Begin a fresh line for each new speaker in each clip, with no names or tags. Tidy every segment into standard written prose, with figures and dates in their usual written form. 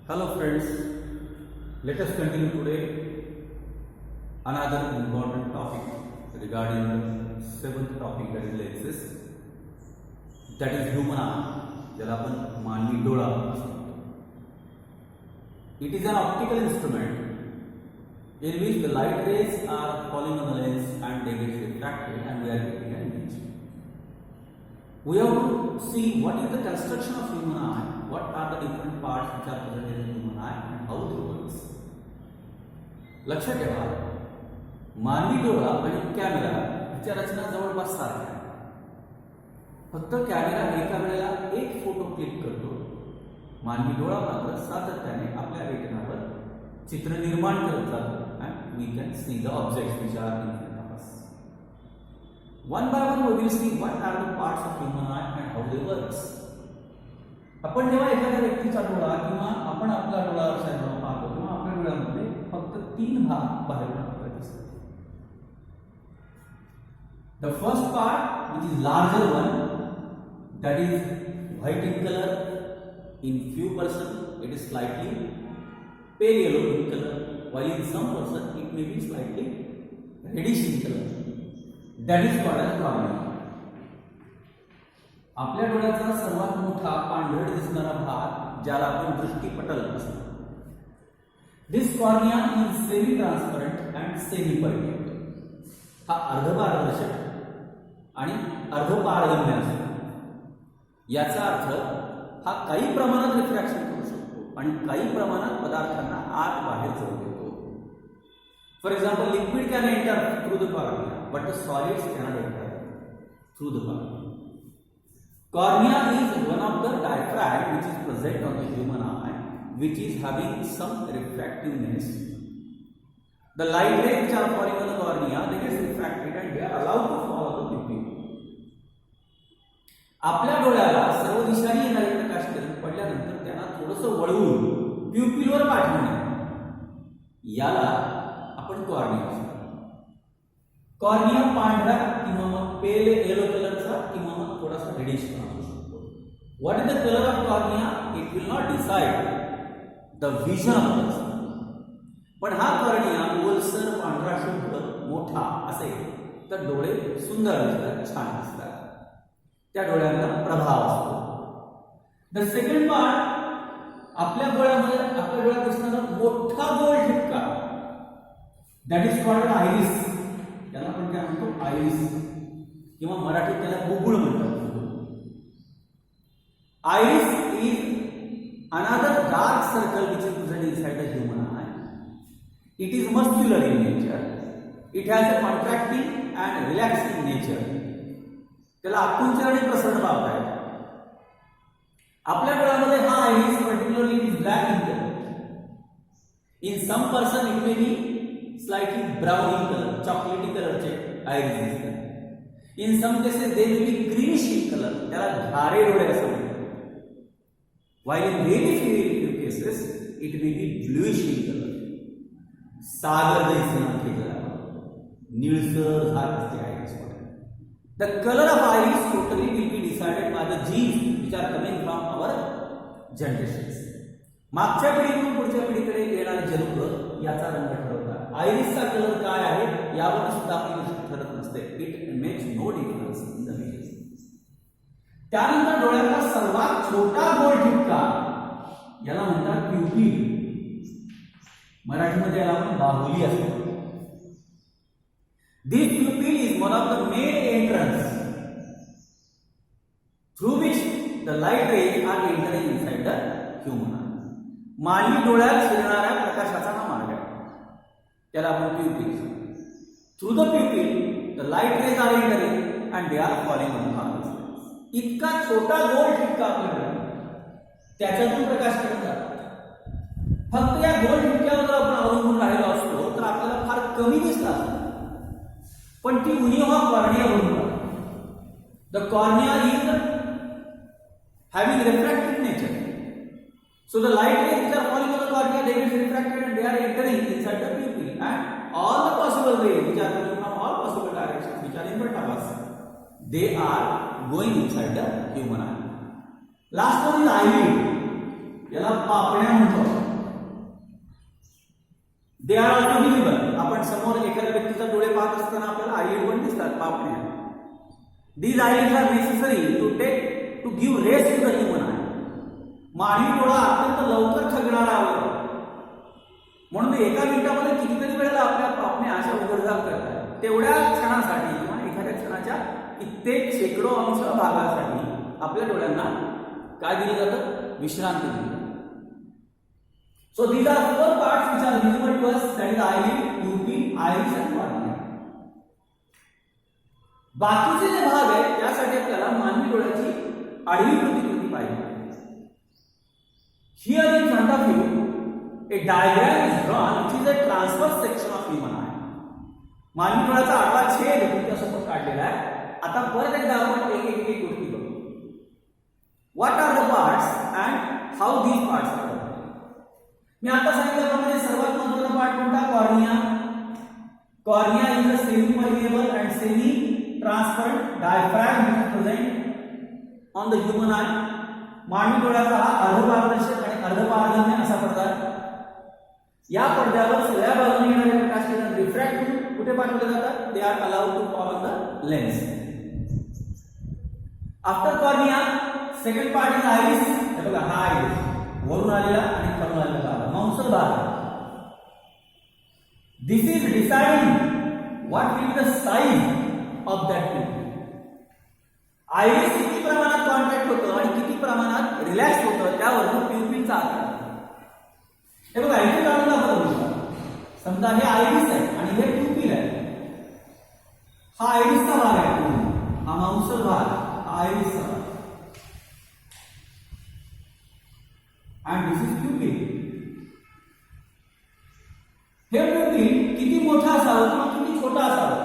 Hello friends, let us continue today another important topic regarding the seventh topic that is lenses, that is human eye, ज्याला आपण मानवी डोळा असं म्हणतो. It is an optical instrument in which the light rays are falling on the lens and they get refracted and we are getting an image. We have to see what is the construction of human eye, what are the different parts which are present in the human eye and how they work. लक्षात ठेवा, मानवी डोळा आणि camera ह्याच्या रचना जवळपास सारख्या आहेत. फक्त कॅमेरा एका वेळेला एक फोटो क्लिक करतो, मानवी डोळा मात्र सातत्याने आपल्या रेटिनावर चित्र निर्माण करत जातो and we can see the objects which are in front of us. One by one we will see what are the parts of human eye and how they work. आपण जेव्हा एखाद्या व्यक्तीचा डोळा किंवा आपण आपला डोळा असा जेव्हा पाहतो तेव्हा आपल्या डोळ्यामध्ये फक्त तीन भाग बाहेरून आपल्याला दिसतात. The first part, which is larger one, that is white in color. In few person it is slightly pale yellow in color, while in some person it may be slightly reddish in color. That is called as cornea. आपल्या डोळ्याचा सर्वात मोठा पांढरट दिसणारा भाग ज्याला आपण दृष्टिपटल असतो. This cornea is semi transparent and semi permeable. हा अर्धपारदर्शक आणि अर्धपारगम्य असतो. याचा अर्थ हा काही प्रमाणात रिफ्रॅक्शन करू शकतो आणि काही प्रमाणात पदार्थांना आत बाहेर जाऊ देतो. For example, liquid can enter through the cornea but the solids cannot enter through the cornea. Cornea is one of the diaphragm which is present on the human eye, which is having some refractiveness. The light rays which are falling on the cornea, they get refracted and they are allowed to fall on the pupil. आपल्या डोळ्याला सर्व दिशांनी येणारे प्रकाश किरण पडल्यानंतर त्यांना थोडंसं वळवून प्युपिलवर पाठवणे याला आपण कॉर्निया म्हणतो. कॉर्निया पांढरा किंवा मग पेल येलो कलरचा किंवा मग थोडासा रेडिश असू शकतो. What is the colour of cornea? It will not decide the vision of the person. पण हा कॉर्निया ओलसर पांढरा शुभ्र मोठा असेल तर डोळे सुंदर दिसतात, छान दिसतात, त्या डोळ्यांना प्रभाव असतो. द सेकंड पार्ट, आपल्या डोळ्यामध्ये आपल्या डोळ्यात दिसणारा मोठा गोल ठिपका, दॅट इज कॉल्ड आयरिस. त्याला आपण काय म्हणतो? आयरिस, किंवा मराठीत त्याला बुबुळ म्हणतात. Iris is another dark circle which is present inside the human eye. It is muscular in nature. It has a contracting and relaxing nature. त्याला आकुंचन आणि प्रसन्न भाव आहे. आपल्या डोळ्यामध्ये हा iris particularly is black in colour. In some person it may be slightly brown in color, chocolatey color चे iris दिसतात. In some cases they will be greenish in color, त्याला घारे डोळे असं म्हणतात. While in very few cases it may be bluish in color. सागर जैसे नाते त्याला निळसर झाक असते iris मध्ये. The color of iris totally will be decided by the genes which are coming from our generations. मागच्या पिढीतून पुढच्या पिढीकडे येणारे जनुक याचा रंग ठरवतात. आयरिसचा कलर काय आहे यावर सुद्धा आपली गोष्ट ठरत नसते. It makes no difference in the vision. त्यानंतर डोळ्याचा सर्वात छोटा गोल ठिपका याला म्हणतात प्युपिल. मराठीमध्ये याला आपण बाहुली असतो. This pupil is one of the main entrance through which the light rays are entering inside the human eye. मानवी डोळ्यात शिरणाऱ्या प्रकाशाचा हा मार्ग आहे, त्याला आपण pupil. Through the pupil the light rays are entering and they are falling on the eyes. इतका छोटा गोल ठिपका आपल्याकडे, त्याच्यातून प्रकाश किरण जातो. फक्त या गोल ठिपक्यावर जर आपण अवलंबून राहिलो असतो तर आपल्याला फार कमी दिसला असतो. पण ती उणीव हा कॉर्निया बनून the cornea is having refractive nature. So the light rays which are falling on the cornea, they get refracted and they are entering inside the pupil, and all the possible rays which are coming from all possible directions which are in front of us, they are going inside the human eye. Last one is eyelid. याला पापण्या म्हणतो. They are also visible. आपण समोर एखाद्या व्यक्तीचा डोळे पाहत असताना आपल्याला आयलिड पण दिसतात, पापण्या. These eyelids are necessary to give rest to the human eye. मानवी डोळा अत्यंत लवकर थकणारा अवयव, म्हणून एका मिनिटामध्ये कितीतरी वेळेला आपल्या पापण्या अशा उघडझाप करतात. तेवढ्या क्षणासाठी किंवा एखाद्या क्षणाच्या कित्येक शेकडो अंश भागासाठी आपल्या डोळ्यांना काय दिलं जातं? विश्रांती दिली. So these are four parts which are visible to us, that is eyelid, pupil, iris and cornea. बाकीचे जे भाग आहेत त्यासाठी आपल्याला मानवी डोळ्याची आडवी प्रतिकृती पाहिजे. Here in front of you a diagram is drawn which is a transverse section of human eye. मानवी डोळ्याचा आडवा छेद तुमच्यासमोर काढलेला आहे. आता परत एकदा आपण एक गोष्टी बघू. What are the parts and how these parts are? मी आता सांगितल्याप्रमाणे सर्वात महत्त्वाचा पार्ट कोणता? Cornea. Cornea is a semi permeable and semi transparent diaphragm present on the human eye. मानवी डोळ्याचा हा अर्धपारदर्शक आणि अर्धपारगम्य असा पडदा. या पडद्यावर सगळ्या बाजूने येणारे प्रकाश किरण रिफ्रॅक्ट होऊन कुठे पाठवले जातात? They are allowed to fall on the lens. After cornea second part is iris. हे बघा, हा आयरिस वरून आलेला आणि खालून आलेला भाग, मांसल भाग. This is deciding what will be the size of that pupil. Iris किती प्रमाणात कॉन्ट्रॅक्ट होतं आणि किती प्रमाणात रिलॅक्स होतं त्यावरून प्युपिलचा आकार. हे बघा, इथे काढून दाखवतो. समजा हे आयरिस आहे आणि हे प्युपिल आहे. हा आयरिसचा भाग आहे, हा मांसल भाग, हा आयरिसचा भाग. And this is pupil. हे pupil किती मोठा असावा किंवा किती छोटा असावा,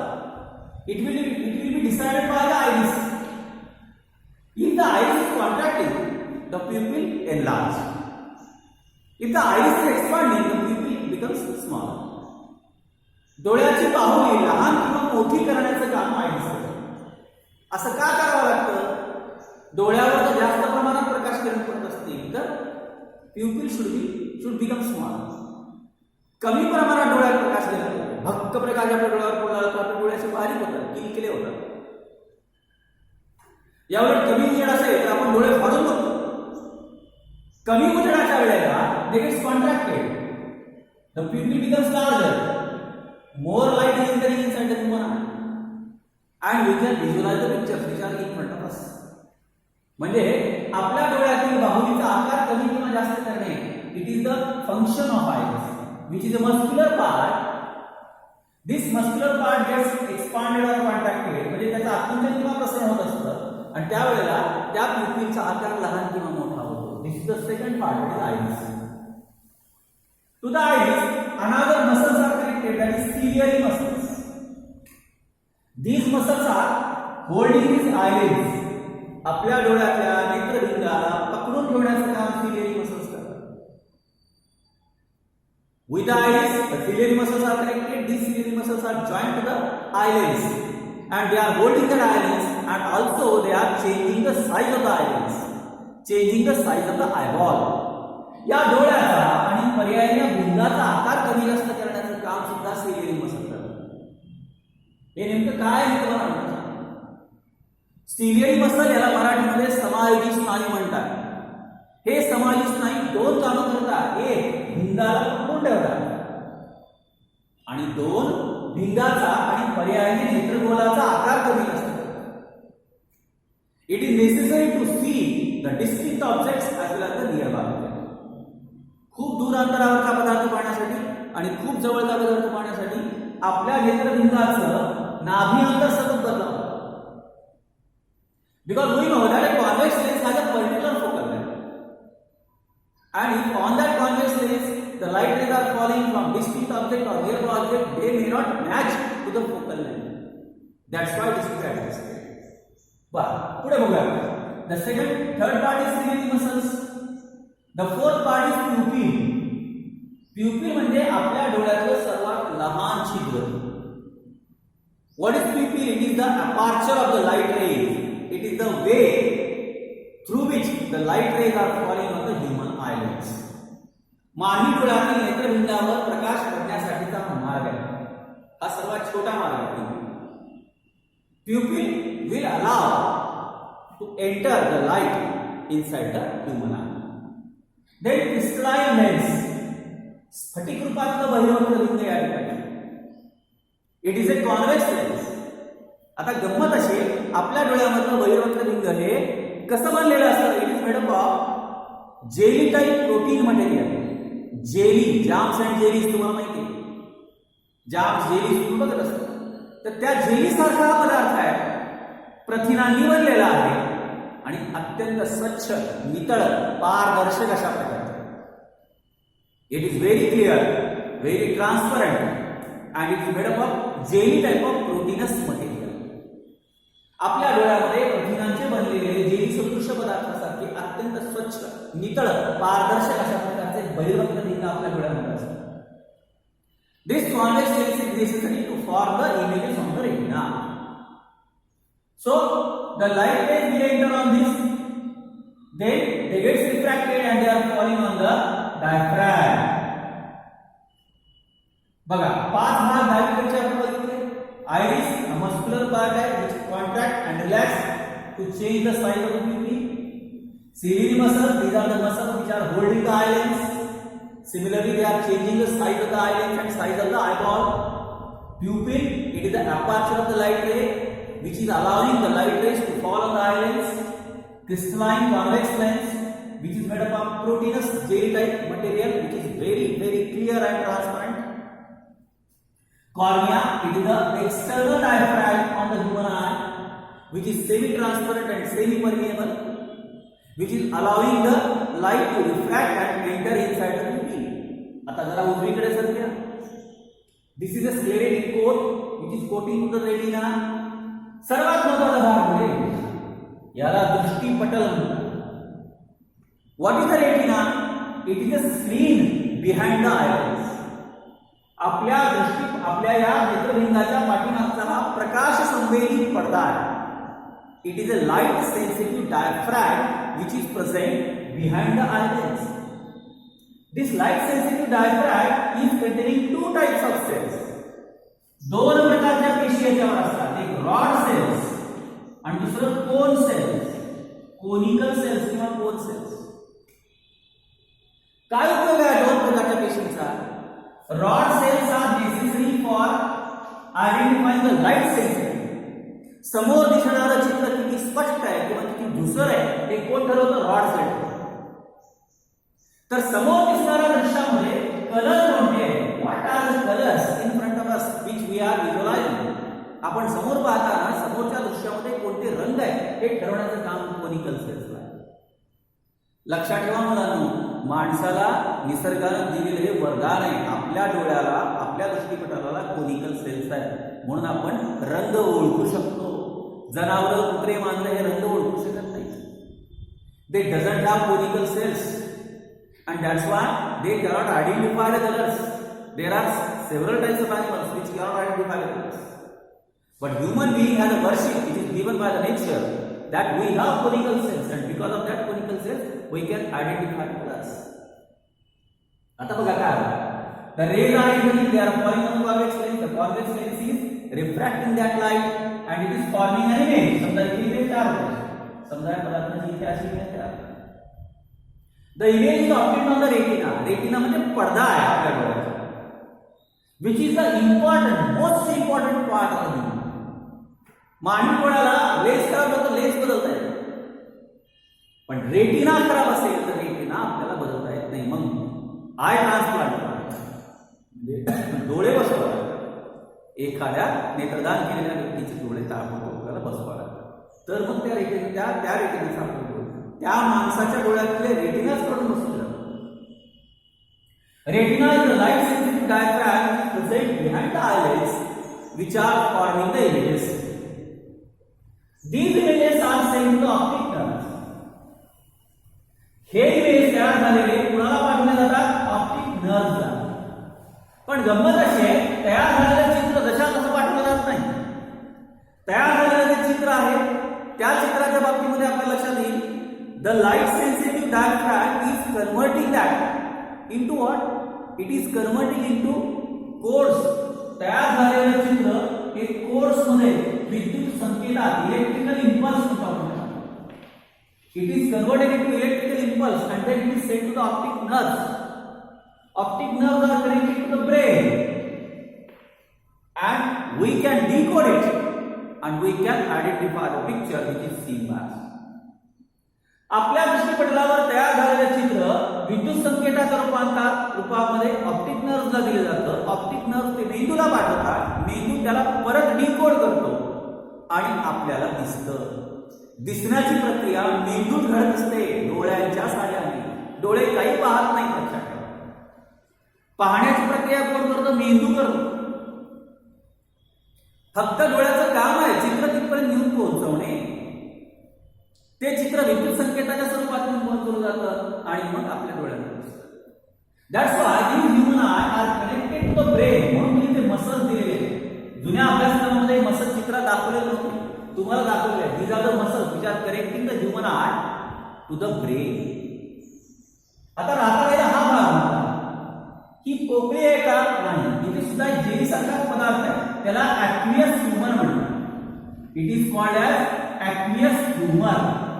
it will be decided by the iris. If the iris is contracting, the pupil enlarges. If the iris is expanding, the pupil becomes smaller. डोळ्याची पाहुणी लहान किंवा मोठी करण्याचं काम आयरिस करते. असं का करावं लागतं? डोळ्यावर जर जास्त प्रमाणात प्रकाश किरण पडत असतील तर प्युपिल should become small. कमी प्रमाणात डोळ्यात प्रकाश गेला, भक्क प्रकाश आपल्या डोळ्यावर पडला तर आपल्या डोळ्याचे बारीक होतात, किलकिले होतात. यावर कमी उजेड असेल तर आपण डोळे फाडून बघतो. कमी उजेडाच्या वेळेला they get contracted, the pupil becomes larger, more light is entering inside the human eye and we can visualize the pictures which are in front of us. म्हणजे आपल्या डोळ्यातील बाहुलीचा आकार कमी किंवा जास्त करणे, it is the function of iris which is a muscular part. This muscular part gets expanded or contracted, म्हणजे त्याचा आकुंचन किंवा प्रसरण होत असतं आणि त्यावेळेला त्या प्युपिलचा आकार लहान किंवा मोठा होतो. This is the second part of iris. To the iris another muscles are connected, that is ciliary muscles. These muscles are holding this iris. आपल्या डोळ्यातल्या नेत्रभिंगाला पकडून ठेवण्याचं काम ciliary muscles करतात. With the iris, the ciliary muscles are connected. These ciliary muscles are joined to the eyelids, and they are holding the eyelids, and also they are changing the size of the eyelids, changing the size of the eyeball. या डोळ्याचा आणि पर्यायी भिंगाचा आकार कमी जास्त करण्याचं काम सुद्धा ciliary muscle करतात. हे नेमकं काय आहे तुम्हाला म्हणतात? ciliary muscle याला मराठीमध्ये समायोगी स्नायू म्हणतात. हे समायोगी स्नायू दोन कामं करतात. एक, भिंगाला पकडून ठेवतात आणि दोन, भिंगाचा आणि पर्यायाने नेत्रगोलाचा आकार कमी असतो. It is necessary to see the distinct objects as well as the nearby. खूप दूर अंतरावरचा पदार्थ पाहण्यासाठी आणि खूप जवळचा पदार्थ पाहण्यासाठी आपल्या नेत्रभिंगाचं नाभी अंतर सतत बदलावं. Because we know that a convex lens has a particular focal length, and if on that convex lens the light rays are falling from distant object or nearby object, they may not match to the focal length. That's why this is adjusted. But पुढे बघूया. The third part is ciliary muscles. The fourth part is pupil. Pupil म्हणजे आपल्या डोळ्यातलं सर्वात लहान छिद्र. What is pupil? It is the aperture of the light rays. It is the way through which the light rays are falling on the human eye. आयलिड्स. मानवी डोळ्यातील नेत्रभिंगावर प्रकाश पडण्यासाठीचा मार्ग आहे. हा सर्वात छोटा मार्ग आहे. Pupil will allow to enter the light inside the human eye. Then crystalline lens, स्फटिक रूपातलं बहिर्मुख लिंग या ठिकाणी. It is a convex lens. आता गंमत अशी, आपल्या डोळ्यामधलं बहिर्मुख लिंग हे कसं बनलेलं असतं? It is made up of jelly type protein material. Jelly, jams and jellies तुम्हाला माहिती आहे. जाम्स जेलीज तुम्ही बघत असता. तर त्या जेली सारखा हा पदार्थ आहे, प्रथिनांनी बनलेला आहे आणि अत्यंत स्वच्छ, नितळ, पारदर्शक अशा प्रकारचा. It is very clear, very transparent and it is made up of jelly type of proteins material. आपल्या डोळ्यामध्ये प्रथिनांचे बनलेले जेली सदृश पदार्थासारखे अत्यंत स्वच्छ, नितळ, पारदर्शक अशा प्रकारचे बहिर्मुख लिंग आपल्या डोळ्यामध्ये असतात. This convex lens is necessary to form the images on the retina. So the light rays will enter on this, then they get refracted and they are falling on the diaphragm. बघा, 5 भाग डायफ्रॅगचे आपण बघितले. Iris, a muscular part which contract and relax to change the size of the pupil. Ciliary muscle, these are the muscles which are holding the eyelids. Similarly, they are changing the size of the eyelids and size of the eyeball. Pupil, it is the aperture of the light ray which is allowing the light rays to fall on the eyelids. Crystalline convex lens which is made up of proteinous jelly type material which is very clear and transparent. Cornea, it is the external diaphragm on the human eye which is semi-transparent and semi-permeable, which is allowing the light to refract and enter inside the pupil. आता जरा उजवीकडे सरकूया. This is a sclerotic coat which is coating to the retina. सर्वात महत्त्वाचा भाग म्हणजे याला दृष्टिपटल म्हणतात. What is the retina? It is a screen behind the eyelids. आपल्या या नेत्रभिंगाच्या पाठीमागचा हा प्रकाश संवेदी पडदा आहे. It is a light sensitive diaphragm which is present behind the eyelids. This light sensitive diaphragm is containing 2 types of cells. 2 प्रकारच्या पेशी याच्यावर असतात. एक रॉड सेल्स आणि दुसरं कोन सेल्स, कोनिकल सेल्स किंवा कोन सेल्स. काय उपयोग आहे 2 प्रकारच्या पेशींचा? Rod cells are necessary for identifying the light sensitive. समोर दिसणारं चित्र किती स्पष्ट आहे किंवा किती धुसर आहे हे कोण ठरवतं? Rod sale. तर समोर दिसणाऱ्या दृश्यामध्ये कलर कोणते आहेत? What are the colours in front of us which we are visualising. आपण समोर पाहताना समोरच्या दृश्यामध्ये कोणते रंग आहेत हे ठरवण्याचं काम कोनिकल सेल्सला आहे. लक्षात ठेवा मुलांनो, माणसाला निसर्गाने दिलेले हे वरदान आहे. आपल्या डोळ्याला, आपल्या दृष्टिपटलाला कोनिकल सेल्स आहेत म्हणून आपण रंग ओळखू शकतो. जनावर, कुत्रे, मांजरे हे रंग ओळखू शकत नाही. They doesn't have conical cells and that's why they cannot identify the colors. There are several types of animals which cannot identify the colors, but human being has a worship which is given by the nature that we have conical cells, and because of that conical cells we can identify the colors. आता बघा काय होतं. The rays are entering, they are falling on the convex lens. The convex lens is refracting that light and it is forming an image. समजा इथे image तयार होते. समजा या पदार्थाची इथे अशी image तयार होते. The image is obtained on the retina. Retina म्हणजे पडदा आहे आपल्या डोळ्याचा, which is the most important part of the human. मानवी डोळ्याला लेन्स खराब होतं, लेन्स बदलता येतं, पण रेटिना खराब असेल तर रेटिना आपल्याला बदलता येत नाही. मग आय ट्रान्सप्लांट म्हणजे डोळे बसवावे. एखाद्या नेत्रदान केलेल्या व्यक्तीचे डोळे ताबडतोब आपल्याला बसवावे लागतात, तर मग त्या रेटिनाचा त्या माणसाच्या डोळ्यातले रेटिनाच कडून बसवले जातात. Retina is the light sensitive diaphragm present behind the eyelids which are forming the images. These images are sent to the optic nerves. हे इमेज तयार झालेले कुणाला पाठवले जातात? ऑप्टिक नर्व्हला. पण गंमत अशी आहे, तयार झालेले चित्र जशा तसं पाठवलं जात नाही. तयार झालेलं जे चित्र आहे त्या चित्राच्या बाबतीमध्ये आपल्या लक्षात येईल, the light sensitive diaphragm is converting that into what? It is converting into codes. तयार झालेलं चित्र हे कोड्स मध्ये विद्युत संकेतात इलेक्ट्रिकल इम्पल्स म्हणतात. It is converted into electrical impulse and then it is sent to the optic nerves. Optic nerves are connected to the brain and we can decode it and we can identify the picture which is seen by us. आपल्या दृष्टिपटलावर तयार झालेले चित्र विद्युत संकेताच्या रूपामध्ये optic नर्व्हला दिले जातं. Optic nerve ते मेंदूला पाठवतात. मेंदू त्याला परत डिकोड करतो आणि आपल्याला दिसतं. दिसण्याची प्रक्रिया मेंदूत घडत असते डोळ्यांच्या साहाय्याने. डोळे काही पाहत नाही. लक्षात ठेवा. पाहण्याची प्रक्रिया कोण करतो? मेंदू करतो. फक्त डोळ्याचं काम आहे चित्र तिथपर्यंत नेऊन पोहोचवणे. ते चित्र विद्युत संकेताच्या स्वरूपातून पोहोचवलं जातं आणि मग आपल्या डोळ्यांना दिसतं. That's why you human eye are connected to the brain. म्हणून इथे मसल्स दिलेले आहेत. जुन्या अभ्यासक्रमामध्ये मसल चित्रात दाखवलेलं नव्हतं. तुम्हाला दाखवले these are the muscles which are connecting the human eye to the brain. आता राहता हा भाग ही पोकळी आहे का? नाही. इथे सुद्धा जेलीसारखा पदार्थ आहे. त्याला ॲक्वियस ह्युमर म्हणतात. It is called as aqueous humour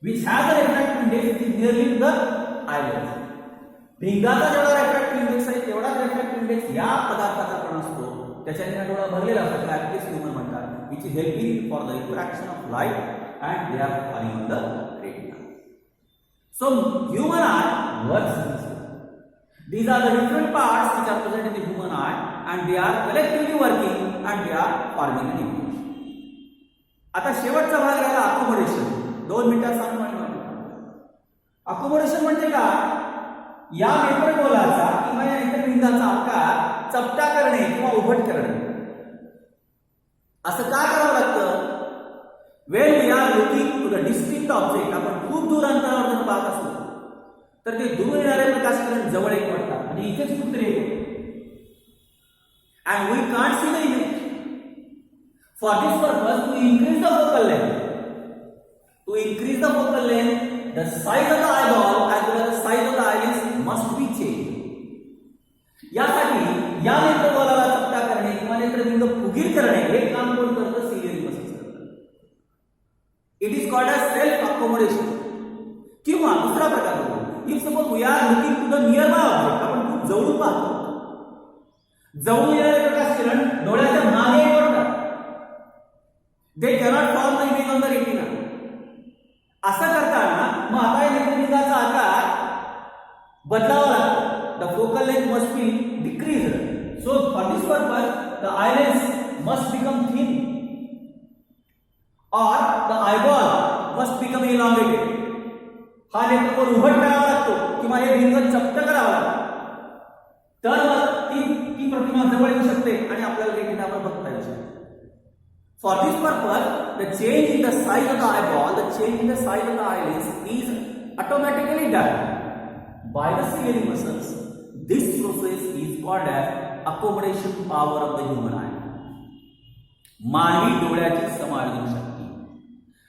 which has a refractive index which is nearly to the eyelids. भिंगाचा जेवढा refractive index आहे तेवढाच refractive index या पदार्थाचा पण असतो. त्याच्याने हा डोळा भरलेला असतो. त्याला ॲक्वियस ह्युमर म्हणतात. which is helping for the refraction of light and they are falling on the retina. So human eye works this way. These are the different parts which are present in the human eye and they are collectively working and they are forming an image. आता शेवटचा भाग राहिला accommodation. 2 मिनिटात सांगतो. Accommodation म्हणजे का? या मेट्रोपोलाचा किंवा या नेत्रबिंदाचा आकार चपटा करणे किंवा उभट करणे. असं का करावं लागतं? When we are looking to the distinct object. आपण खूप दूर अंतरावर जर पाहत असतो तर ते दूर येणारे प्रकाश किरण जवळ येत वाटतात आणि इथेच कुठे and we can't see the image. For this purpose to increase the focal length. To increase the focal length, the size of the eyeball as well as the size of the eyelids must be changed. यासाठी या नेत्रबॉलाला चपटा करणे किंवा नेत्रबिंदू फुगीर करणे हे काम कोण करतं? सिलियरी मसल्स करतात. It is called as self accommodation. किंवा दुसरा प्रकार होतो. If suppose we are looking to the nearby object. आपण खूप जवळून पाहतो. जवळून येणारे प्रकाश किरण डोळ्याच्या मागे पडतात. They cannot form the image on the retina. असं करताना मग आता या नेत्रबिंदाचा आकार बदलावा लागतो. The focal length must be decreased. So for this purpose the eyelids must become thin और the eyeball must become elongated. हा नेत्रपोल उभट करावा लागतो किंवा हे बिंदू चपट करावा लागतो. तर मग ती प्रतिमा जवळ येऊ शकते आणि आपल्याला रेटिनावर बघता येऊ शकते. For this purpose, the change in the size of the eyeball, the change in the size of the eyelids is automatically done by the ciliary muscles. This process is called as accommodation power of the human eye. मानवी डोळ्याची समायोजन शक्ती.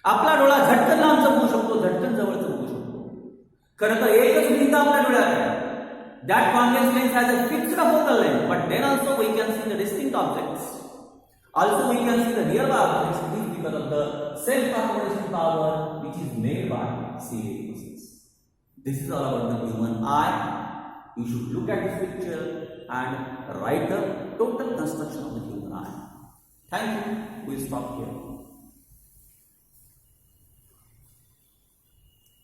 आपला डोळा झटकन लांबचा बघू शकतो, झटकन जवळचा बघू शकतो. खरं तर एकच भिंत आपल्या डोळ्यात आहे. That convex lens has a fixed focal length, but then also we can see the distinct objects. Also we can see the nearby objects because of the self-accommodation power which is made by ciliary muscles. This is all about the human eye. You should look at this picture and write the total construction of the human eye. Thank you. We'll stop here.